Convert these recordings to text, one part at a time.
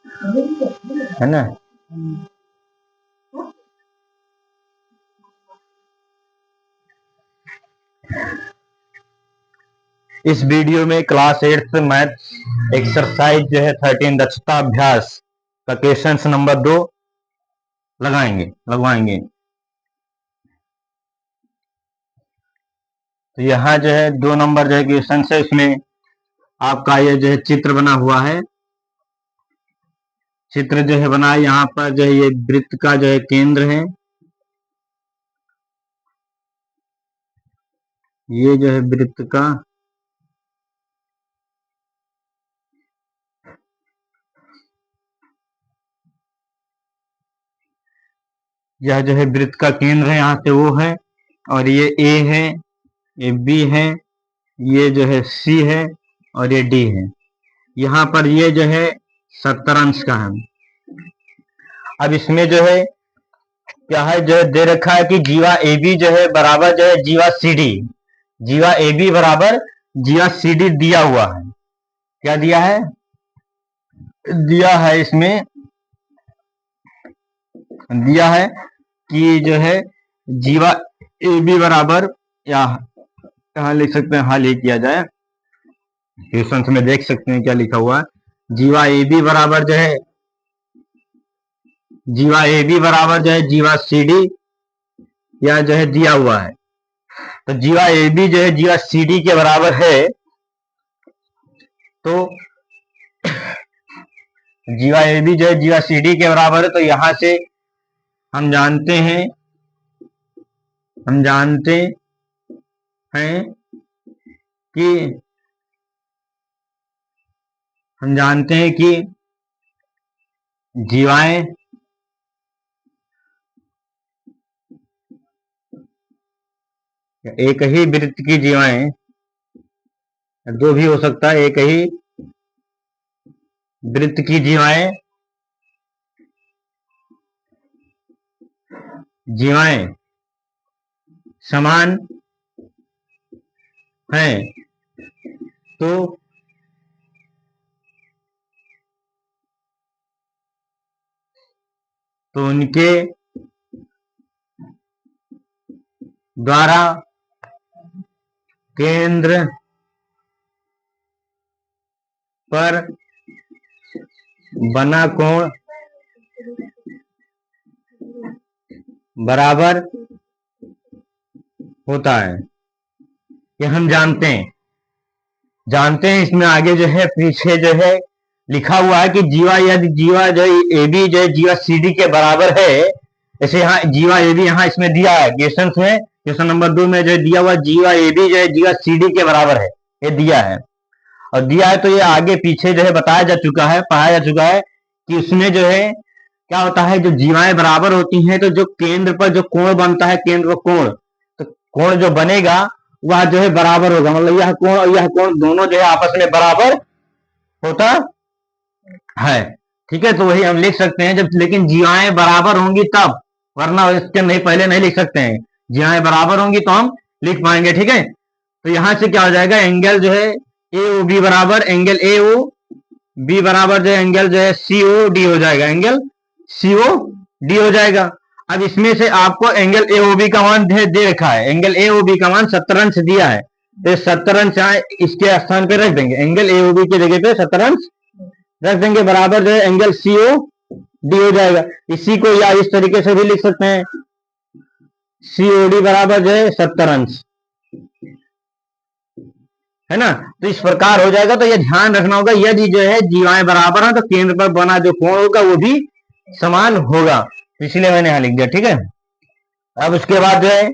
है ना। इस वीडियो में क्लास 8 मैथ एक्सरसाइज जो है 13 दक्षता अभ्यास का क्वेश्चन नंबर 2 लगवाएंगे। तो यहाँ जो है 2 नंबर जो है क्वेश्चन है, इसमें आपका ये जो है चित्र बना हुआ है। चित्र जो है बना है, यहाँ पर जो है ये वृत्त का जो है केंद्र है, ये जो है वृत्त का यह जो है वृत्त का केंद्र है, यहाँ से वो है, और ये ए है, ये बी है, ये जो है सी है, और ये डी है। यहाँ पर ये जो है 70 अंश का है। अब इसमें जो है क्या है, जो है दे रखा है कि जीवा ए बी जो है बराबर जो है जीवा सी डी, जीवा ए बी बराबर जीवा सी डी दिया हुआ है। क्या दिया है? दिया है इसमें दिया है कि जो है जीवा ए बी बराबर, या यहाँ लिख सकते हैं, हाँ लिख किया जाए, क्वेश्चन में देख सकते हैं क्या लिखा हुआ है। जीवा ए बी बराबर जो है जीवा ए बी बराबर जो है जीवा सी डी, या जो है दिया हुआ है। तो जीवा ए बी जो है जीवा सी डी के बराबर है, तो जीवा ए बी जो है जीवा सी डी के बराबर है। तो यहां से हम जानते हैं कि जीवाएं एक ही वृत्त की जीवाएं, दो भी हो सकता है, एक ही वृत्त की जीवाएं समान हैं, तो उनके द्वारा केंद्र पर बना कोण बराबर होता है। ये हम जानते हैं। इसमें आगे जो है पीछे जो है लिखा हुआ है कि यदि जीवा जो है ए बी जो है जीवा सी डी के बराबर है, जैसे यहाँ जीवा ए बी यहाँ इसमें दिया है क्वेश्चन में, क्वेश्चन नंबर 2 में जो है दिया हुआ जीवा ए बी जो है जीवा सी डी के बराबर है, ये दिया है। और दिया है तो ये आगे पीछे जो है पढ़ाया जा चुका है कि उसमें जो है क्या होता है, जो जीवाएं बराबर होती हैं तो जो केंद्र पर जो कोण बनता है, केंद्र पर कोण, तो कोण जो बनेगा वह जो है बराबर होगा, मतलब यह कोण और यह कोण दोनों जो है आपस में बराबर होता है। ठीक है, तो वही हम लिख सकते हैं जब, लेकिन जीवाएं बराबर होंगी तब, वरना इसके नहीं, पहले नहीं लिख सकते हैं। जीवाएं बराबर होंगी तो हम लिख पाएंगे। ठीक है, तो यहां से क्या हो जाएगा, एंगल जो है ए ओ बी बराबर एंगल ए ओ बी बराबर जो है एंगल जो है सी ओ डी हो जाएगा, एंगल सी ओ डी हो जाएगा। अब इसमें से आपको एंगल ए ओ बी का मान दे रखा है, एंगल ए ओ बी का मान 70 अंश दिया है, तो 70 अंश इसके स्थान पे रख देंगे, एंगल ए ओ बी की जगह पे 70 अंश रख देंगे, बराबर जो है एंगल सी ओ डी हो जाएगा। इसी को या इस तरीके से भी लिख सकते हैं, सी ओ डी बराबर जो है 70 अंश, है ना। तो इस प्रकार हो जाएगा। तो यह ध्यान रखना होगा, यदि जो है जीवाएं बराबर है तो केंद्र पर बना जो कोण होगा वो भी समान होगा, इसलिए मैंने यहां लिख दिया। ठीक है, अब उसके बाद जो है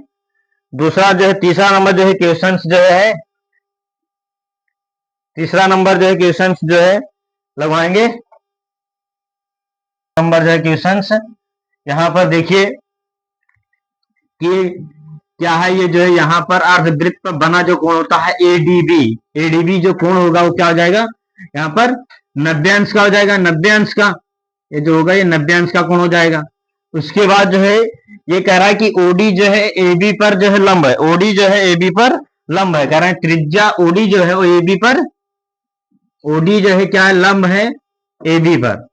दूसरा जो है तीसरा नंबर जो है क्वेश्चन जो है तीसरा नंबर जो है क्वेश्चन जो है लगवाएंगे। नंबर जो है क्वेश्चन यहाँ पर देखिए कि क्या है, ये जो है यहाँ पर अर्धवृत्त पर बना जो कोण होता है एडीबी जो कोण होगा वो क्या हो जाएगा, यहाँ पर 90 अंश का हो जाएगा, 90 अंश का ये जो होगा ये 90 अंश का कोण हो जाएगा। उसके बाद जो है ये कह रहा है कि ओडी जो है ए बी पर जो है लंब है, ओडी जो है ए बी पर लंब है, कह रहे हैं त्रिज्या ओडी जो है वो ए बी पर, ओडी जो है क्या है, लंब है ए बी पर।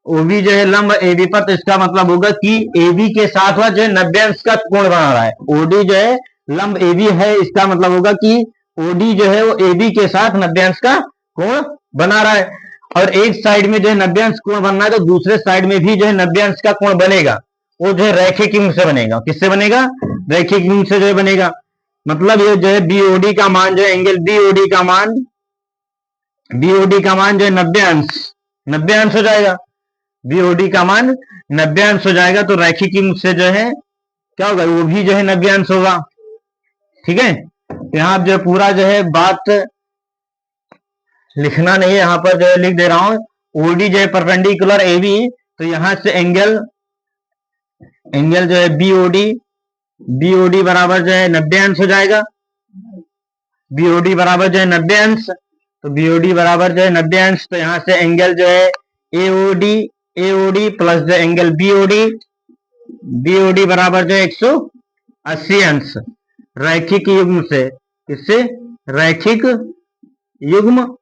ओबी जो है लंब एबी पर, तो इसका मतलब होगा कि एबी के साथ वह जो है 90 अंश का कोण बना रहा है। ओडी जो है लंब एबी है, इसका मतलब होगा कि ओडी जो है वो एबी के साथ 90 अंश का कोण बना रहा है। और एक साइड में जो है 90 अंश कोण बनना है, तो दूसरे साइड में भी जो है 90 अंश का कोण बनेगा, वो जो है रैखिक युग्म से बनेगा। किससे बनेगा? रैखिक युग्म से जो है बनेगा। मतलब ये जो है बीओडी का मान जो है एंगल बीओडी का मान जो है 90 अंश हो जाएगा। बीओडी का मान 90 अंश हो जाएगा, तो रैखिक युग्म से जो है क्या होगा, वो भी जो है 90 अंश होगा। ठीक है, यहाँ जो पूरा जो है बात लिखना नहीं है, यहाँ पर जो है लिख दे रहा हूं। ओडी जो है परपेंडिकुलर ए बी, तो यहां से एंगल जो है बीओडी बराबर जो है 90 अंश हो जाएगा। बीओडी बराबर जो है 90 अंश, तो बीओडी बराबर जो है 90 अंश, तो यहां से एंगल जो है एओडी प्लस जो एंगल बीओडी बराबर जो है 180 अंश रैखिक युग्म से। किससे? रैखिक युग्म।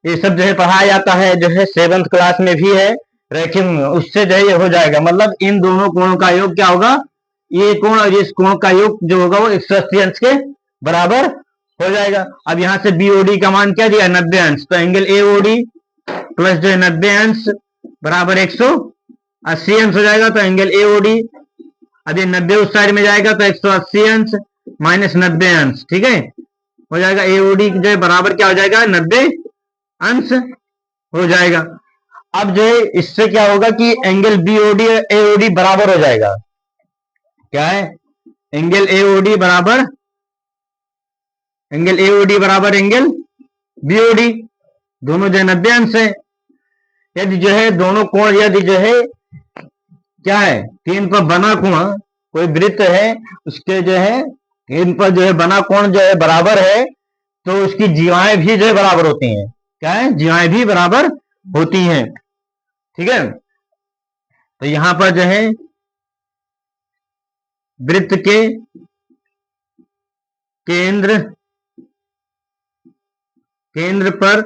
ये सब जो है पढ़ाया जाता है, जो है 7th क्लास में भी है रैखिक, उससे जो है ये हो जाएगा। मतलब इन दोनों कोणों का योग क्या होगा, ये कोण और इस कोण का योग जो होगा वो 180 अंश के बराबर हो जाएगा। अब यहां से बीओडी का मान क्या दिया, 90 अंश, तो एंगल एओडी प्लस जो है 90 अंश बराबर 180 अंश हो जाएगा। तो एंगल एओडी, अब ये 90 उस साइड में जाएगा, तो 180 अंश माइनस 90 अंश, ठीक है, हो जाएगा। एओडी जो है बराबर क्या हो जाएगा, 90 अंश हो जाएगा। अब जो है इससे क्या होगा कि एंगल बीओडी एओडी बराबर हो जाएगा। क्या है? एंगल एओडी बराबर एंगल बीओडी, दोनों जो है 90 अंश है। यदि जो है दोनों कोण, यदि जो है क्या है, तीन पर बना कोण, कोई वृत्त है, उसके जो है तीन पर जो है बना कोण जो है बराबर है, तो उसकी जीवाएं भी जो है बराबर होती हैं। क्या है? जीवाएं भी बराबर होती हैं। ठीक है, तो यहां पर जो है वृत्त के केंद्र पर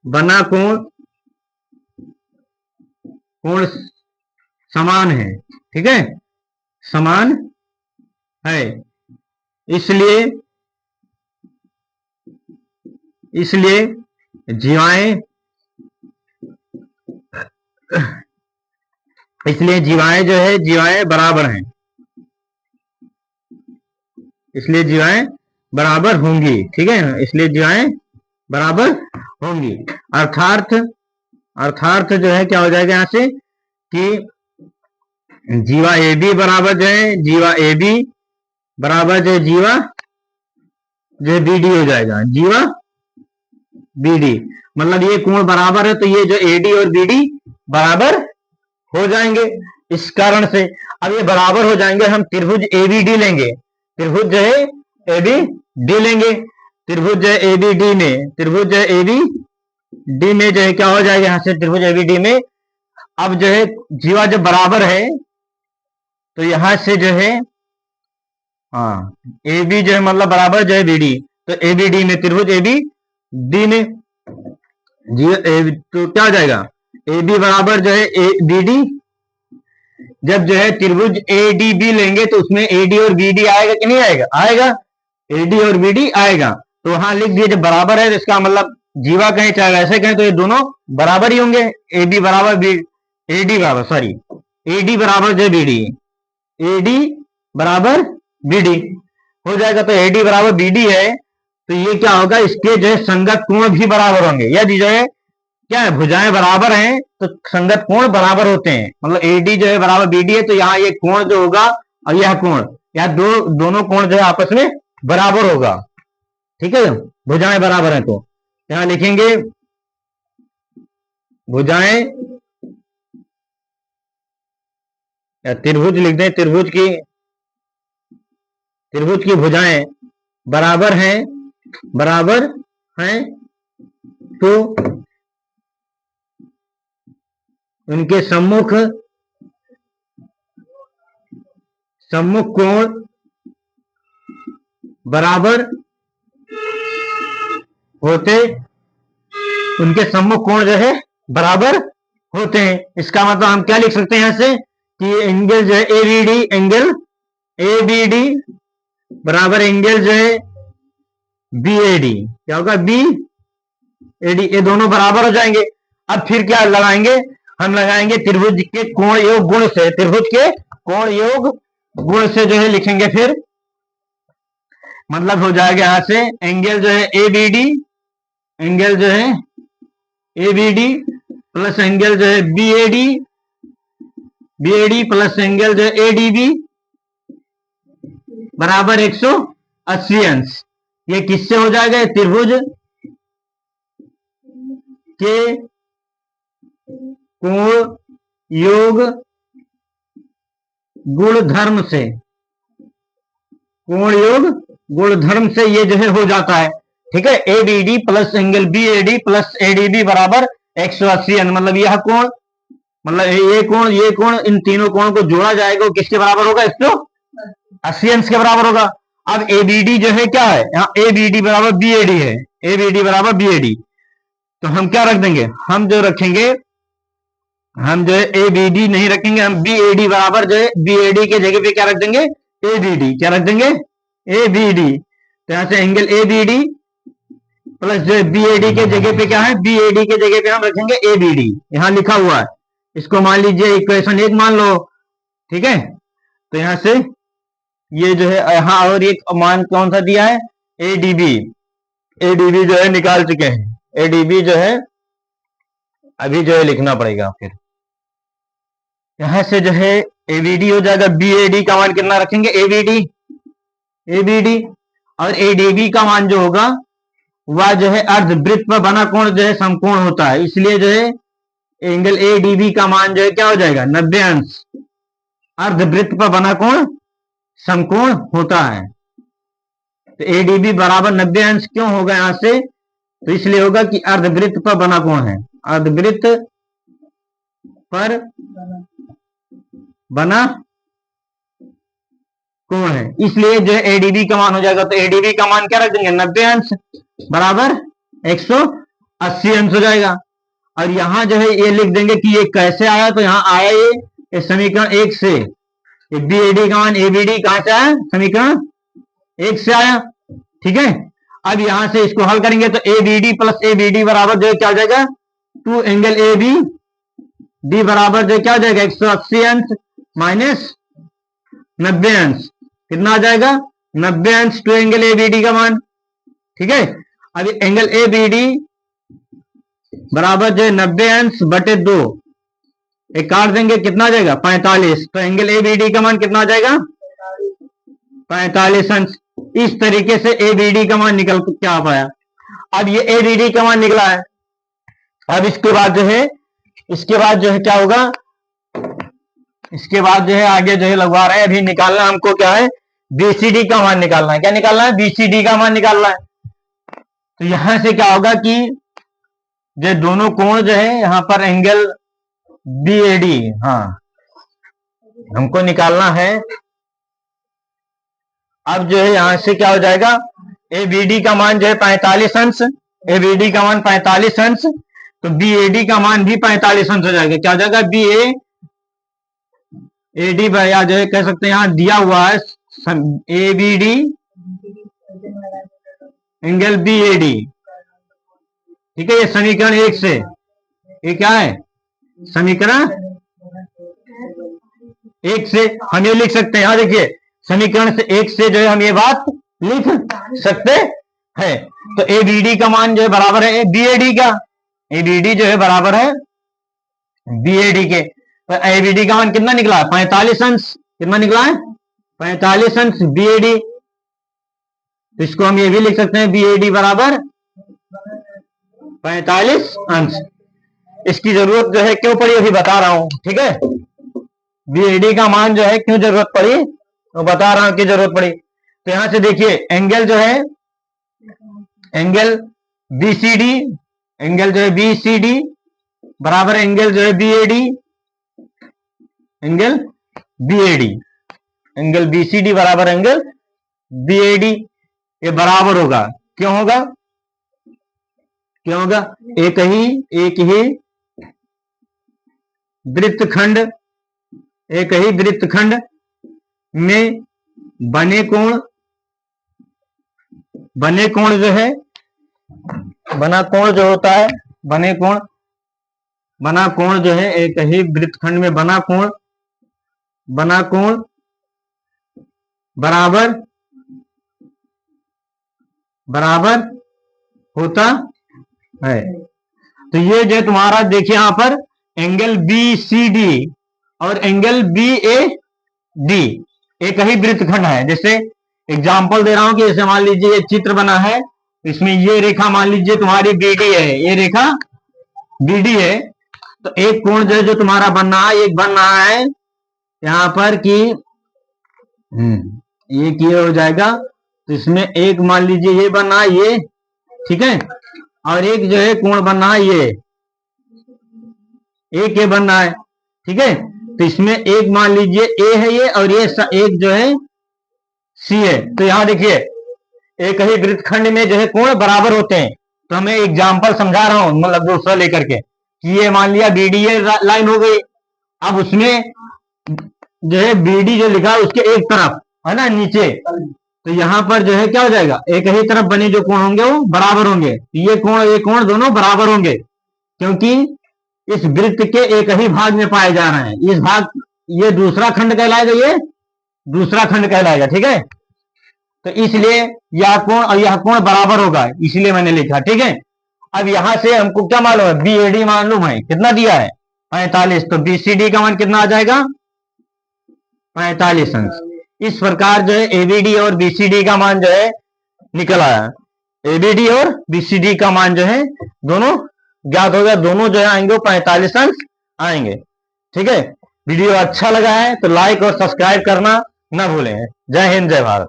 बना कोण समान है। ठीक है, समान है, इसलिए जीवाएं जो है जीवाएं बराबर हैं, इसलिए जीवाएं बराबर होंगी। ठीक है, इसलिए जीवाएं बराबर होंगी। अर्थात जो है क्या हो जाएगा यहां से कि जीवा ए बी बराबर जो है जीवा ए बी बराबर जो है जीवा जो है बी डी हो जाएगा। जीवा बी डी मतलब ये कोण बराबर है, तो ये जो ए डी और बी डी बराबर हो जाएंगे। इस कारण से अब ये बराबर हो जाएंगे, हम त्रिभुज ए बी डी लेंगे। त्रिभुज जो है ए बी डी लेंगे। त्रिभुज जो है ए बी डी में, त्रिभुज जो है ए बी डी में जो है क्या हो जाएगा, यहां से त्रिभुज ए बी डी में अब जो है जीवा जब बराबर है, तो यहां से जो है हाँ ए बी जो है मतलब बराबर जो है बी डी, तो ए बी डी में त्रिभुज ए बी डी में तो क्या हो जाएगा, ए बी बराबर जो है ए बी डी। जब जो है त्रिभुज ए डी बी लेंगे, तो उसमें ए डी और बी डी आएगा कि नहीं आएगा? आएगा, ए डी और बी डी आएगा। तो वहां लिख दिए जब बराबर है, तो इसका मतलब जीवा कहें चाहे वैसे कहें, तो ये दोनों बराबर ही होंगे। ए बी बराबर बी, ए डी बराबर सॉरी ए डी बराबर जो बी डी, ए डी बराबर बी डी हो जाएगा। तो ए डी बराबर बी डी है, तो ये क्या होगा, इसके जो है संगत कोण भी बराबर होंगे। यदि जो है क्या है, भुजाएं बराबर हैं, तो संगत कोण बराबर होते हैं। मतलब ए डी जो है बराबर बी डी है, तो यहाँ ये कोण जो होगा और यह कोण, यह दोनों कोण जो है आपस में बराबर होगा। ठीक है, भुजाएं बराबर हैं, तो यहां लिखेंगे भुजाएं, या त्रिभुज लिख दें, त्रिभुज की भुजाएं बराबर हैं, तो उनके सम्मुख कोण बराबर होते, उनके सम्मुख कोण जो है बराबर होते हैं। इसका मतलब हम क्या लिख सकते हैं यहां से कि एंगल जो है एबीडी, एंगल एबीडी बराबर एंगल जो है बीएडी, क्या होगा बी एडी, ये दोनों बराबर हो जाएंगे। अब फिर क्या लगाएंगे, हम लगाएंगे त्रिभुज के कोण योग गुण से, त्रिभुज के कोण योग गुण से जो है लिखेंगे। फिर मतलब हो जाएगा यहां से एंगल जो है ए बी डी, एंगल जो है A B D plus angle जो है B A D, B A D plus angle जो है ए डी बी बराबर 180 अंश। ये किससे हो जाएगा, त्रिभुज के कोण योग गुणधर्म से, कोण योग गुणधर्म से ये जो है हो जाता है। ठीक है, A B D plus angle B A D plus A D B बराबर 180 अंश। मतलब यह कोण, मतलब ये कोण इन तीनों कोण को जोड़ा जाएगा, किसके बराबर होगा, 180 अंश के बराबर होगा। अब ए बी डी जो है क्या है, यहाँ ए बी डी बराबर बी ए डी है, ए बी डी बराबर बी ए डी, तो हम क्या रख देंगे, हम जो रखेंगे, हम जो है ए बी डी नहीं रखेंगे, हम बी ए डी बराबर जो है बी ए डी के जगह पे क्या रख देंगे, ए बी डी, क्या रख देंगे, ए बी डी। तो यहां से angle A B D plus जो है बी ए डी के जगह पे क्या है, बी ए डी के जगह पे हम रखेंगे ए बी डी, यहां लिखा हुआ है। इसको मान लीजिए इक्वेशन 1 मान लो। ठीक है, तो यहां से ये जो है यहां और एक मान कौन सा दिया है, A D B, A D B जो है निकाल चुके हैं, ए डी बी जो है अभी जो है लिखना पड़ेगा। फिर यहां से जो है एबीडी हो जाएगा, बीएडी का मान कितना रखेंगे, एबीडी, एबीडी और एडीबी का मान जो होगा वह जो है अर्धवृत्त पर बना कोण जो है समकोण होता है, इसलिए जो है एंगल एडीबी का मान जो है क्या हो जाएगा, 90 अंश। अर्धवृत्त पर बना कोण समकोण होता है, तो एडीबी बराबर 90 अंश क्यों होगा यहां से, तो इसलिए होगा कि अर्धवृत्त पर बना कोण है, अर्धवृत्त पर बना कोण है, इसलिए जो है एडीबी का मान हो जाएगा। तो एडीबी का मान क्या रख देंगे, 90 अंश बराबर 180 अंश हो जाएगा। और यहां जो है ये लिख देंगे कि ये कैसे आया, तो यहां आया ये समीकरण 1 से, बीएडी का मान एबीडी कहां से आया, समीकरण 1 से आया। ठीक है, अब यहां से इसको हल करेंगे तो एबीडी प्लस एबीडी बराबर जो है क्या हो जाएगा, 2 एंगल ए बी डी बराबर जो क्या हो जाएगा, 180 अंश माइनस 90 अंश, कितना आ जाएगा, 90 अंश 2 एंगल ए बी डी का मान। ठीक है, अब एंगल ए बी डी बराबर जो है 90 अंश बटे 2, एक काट देंगे, कितना आ जाएगा 45, तो एंगल ए बी डी का मान कितना आ जाएगा, 45 अंश। इस तरीके से ए बी डी का मान निकल क्या आ पाया। अब ये ए बी डी का मान निकला है, अब इसके बाद जो है, इसके बाद जो है क्या होगा, इसके बाद जो है आगे जो है लगवा रहे हैं, अभी निकालना हमको क्या है, बीसीडी का मान निकालना है। क्या निकालना है, बीसीडी का मान निकालना है। तो यहां से क्या होगा कि जो दोनों कोण जो है यहां पर एंगल बीएडी, हाँ हमको निकालना है। अब जो है यहां से क्या हो जाएगा, एबीडी का मान जो है 45 अंश, एबीडी का मान 45 अंश, तो बीएडी का मान भी 45 अंश हो जाएगा। क्या हो जाएगा, बी एडी या जो है कह सकते हैं यहां दिया हुआ है A B D angle B A D. ठीक है, ये समीकरण 1 से, ये क्या है, समीकरण 1 से हम ये लिख सकते हैं, यहां देखिए समीकरण से 1 से जो है हम ये बात लिख सकते हैं। तो ए बी डी का मान जो है बराबर है बी ए डी का, ए बी डी जो है बराबर है बी ए डी के, तो ए बी डी का मान कितना निकला, 45 अंश, कितना निकला है 45 अंश बी ए डी। तो इसको हम ये भी लिख सकते हैं बी ए डी बराबर 45 अंश। इसकी जरूरत जो है क्यों पड़ी अभी बता रहा हूं। ठीक है, बी ए डी का मान जो है क्यों जरूरत पड़ी तो बता रहा हूं कि जरूरत पड़ी। तो यहां से देखिए एंगल जो है, एंगल बीसीडी, एंगल जो है बीसीडी बराबर एंगल जो है BOD, angle BOD, angle BCD बराबर एंगल बीएडी, ये बराबर होगा, क्यों होगा, क्यों होगा, एक ही वृत्तखंड, एक ही वृत्तखंड में बने कोण जो है, बना कोण जो होता है, बना कोण जो है, एक ही वृत्तखंड में बना कोण बराबर होता है। तो ये जो तुम्हारा देखिए यहां पर एंगल बी सी डी और एंगल बी ए डी एक ही वृत्तखंड है। जैसे एग्जांपल दे रहा हूं कि जैसे मान लीजिए ये चित्र बना है, इसमें ये रेखा मान लीजिए तुम्हारी बीडी है, ये रेखा बीडी है। तो एक कोण जो है जो तुम्हारा बन रहा है, एक बन रहा है यहां पर कि ये हो जाएगा। तो इसमें एक मान लीजिए ये बन रहा है, ये ठीक है, और एक जो है कोण बन रहा है ये बन रहा है, ठीक है। तो इसमें एक मान लीजिए ए है ये, और ये एक जो है सी है। तो यहां देखिए एक ही वृत्तखंड में जो है कोण बराबर होते हैं। तो हमें एग्जांपल समझा रहा हूं, मतलब दूसरा लेकर के कि ये मान लिया बीडीए लाइन हो गई। अब उसमें जो है बीडी जो लिखा है उसके एक तरफ है ना नीचे, तो यहां पर जो है क्या हो जाएगा, एक ही तरफ बने जो कोण होंगे वो बराबर होंगे। ये कोण दोनों बराबर होंगे, क्योंकि इस वृत्त के एक ही भाग में पाए जा रहे हैं। इस भाग, ये दूसरा खंड कहलाएगा, ये दूसरा खंड कहलाएगा, ठीक है। तो इसलिए यह कोण और यह कोण बराबर होगा, इसलिए मैंने लिखा, ठीक है। अब यहां से हमको क्या मालूम है, बी ए डी मालूम है, कितना दिया है 45। तो बी सी डी का मान कितना आ जाएगा 45 अंश। इस प्रकार जो है एबीडी और बीसीडी का मान जो है निकल आया। एबीडी और बीसीडी का मान जो है दोनों ज्ञात हो गया, दोनों जो है आएंगे 45 अंश आएंगे, ठीक है। वीडियो अच्छा लगा है तो लाइक और सब्सक्राइब करना ना भूलें। जय हिंद, जय भारत।